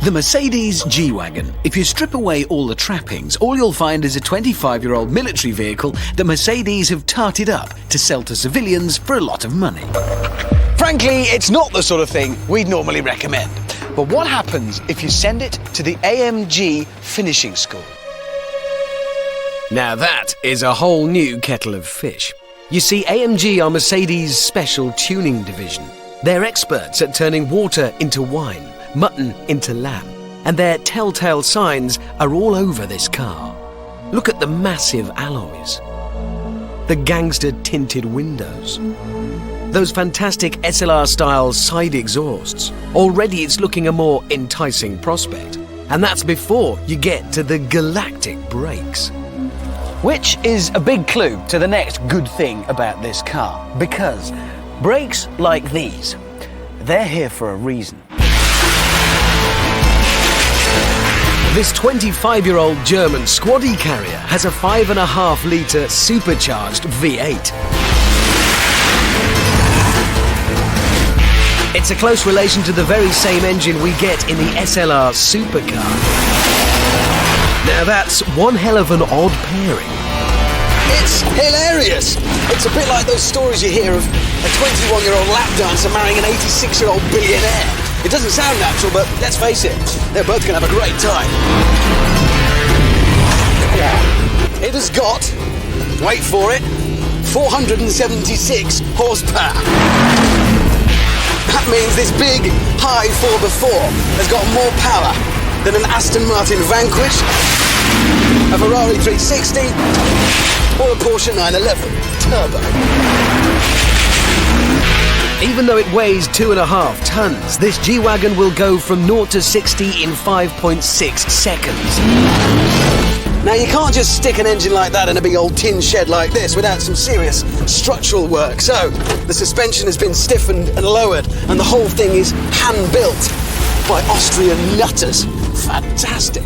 The Mercedes G Wagon. If you strip away all the trappings, all you'll find is a 25-year-old military vehicle that Mercedes have tarted up to sell to civilians for a lot of money. Frankly, it's not the sort of thing we'd normally recommend. But what happens if you send it to the AMG finishing school? Now that is a whole new kettle of fish. You see, AMG are Mercedes' special tuning division. They're experts at turning water into wine, mutton into lamb, and their telltale signs are all over this car. Look at the massive alloys, the gangster-tinted windows, those fantastic SLR-style side exhausts. Already it's looking a more enticing prospect, and that's before you get to the galactic brakes. Which is a big clue to the next good thing about this car, because brakes like these, they're here for a reason. This 25-year-old German squaddy carrier has a 5.5-litre supercharged V8. It's a close relation to the very same engine we get in the SLR supercar. Now that's one hell of an odd pairing. It's hilarious! It's a bit like those stories you hear of a 21-year-old lap dancer marrying an 86-year-old billionaire. It doesn't sound natural, but let's face it, they're both going to have a great time. It has got, wait for it, 476 horsepower. That means this big, high 4x4 has got more power than an Aston Martin Vanquish, a Ferrari 360, or a Porsche 911 Turbo. Even though it weighs 2.5 tons, this G Wagon will go from 0 to 60 in 5.6 seconds. Now, you can't just stick an engine like that in a big old tin shed like this without some serious structural work. So, the suspension has been stiffened and lowered, and the whole thing is hand-built by Austrian nutters. Fantastic.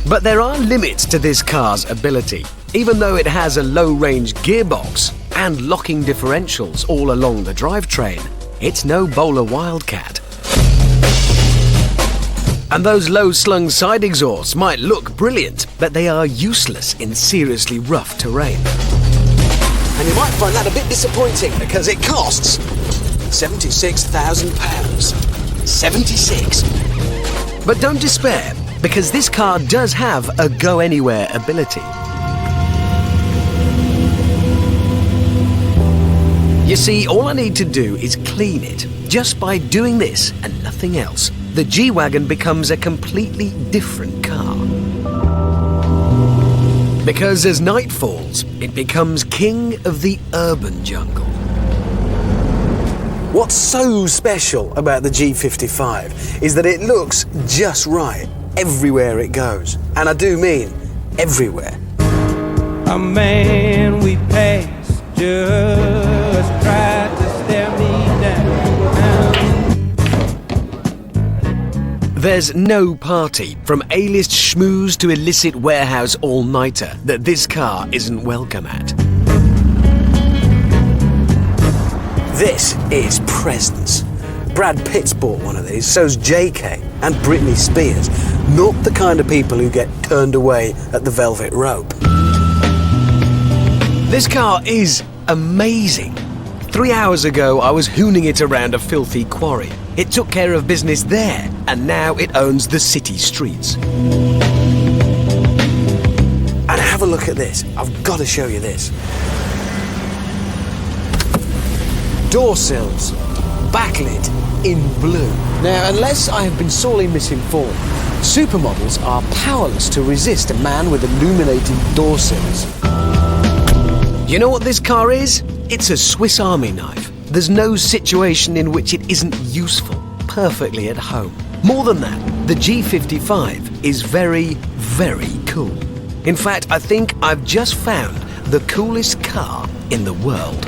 But there are limits to this car's ability. Even though it has a low-range gearbox and locking differentials all along the drivetrain, it's no bowler Wildcat. And those low-slung side exhausts might look brilliant, but they are useless in seriously rough terrain. And you might find that a bit disappointing because it costs £76,000. 76. But don't despair, because this car does have a go-anywhere ability. You see, all I need to do is clean it. Just by doing this and nothing else, the G Wagon becomes a completely different car. Because as night falls, it becomes king of the urban jungle. What's so special about the G55 is that it looks just right everywhere it goes. And I do mean everywhere. A man we passed just tried to stare me down. There's no party, from A-list schmooze to illicit warehouse all-nighter, that this car isn't welcome at. This is presence. Brad Pitt's bought one of these, so's JK and Britney Spears. Not the kind of people who get turned away at the velvet rope. This car is amazing. 3 hours ago, I was hooning it around a filthy quarry. It took care of business there, and now it owns the city streets. And have a look at this. I've got to show you this. Door sills, backlit in blue. Now, unless I have been sorely misinformed, supermodels are powerless to resist a man with illuminated door sills. You know what this car is? It's a Swiss Army knife. There's no situation in which it isn't useful, perfectly at home. More than that, the G55 is very, very cool. In fact, I think I've just found the coolest car in the world.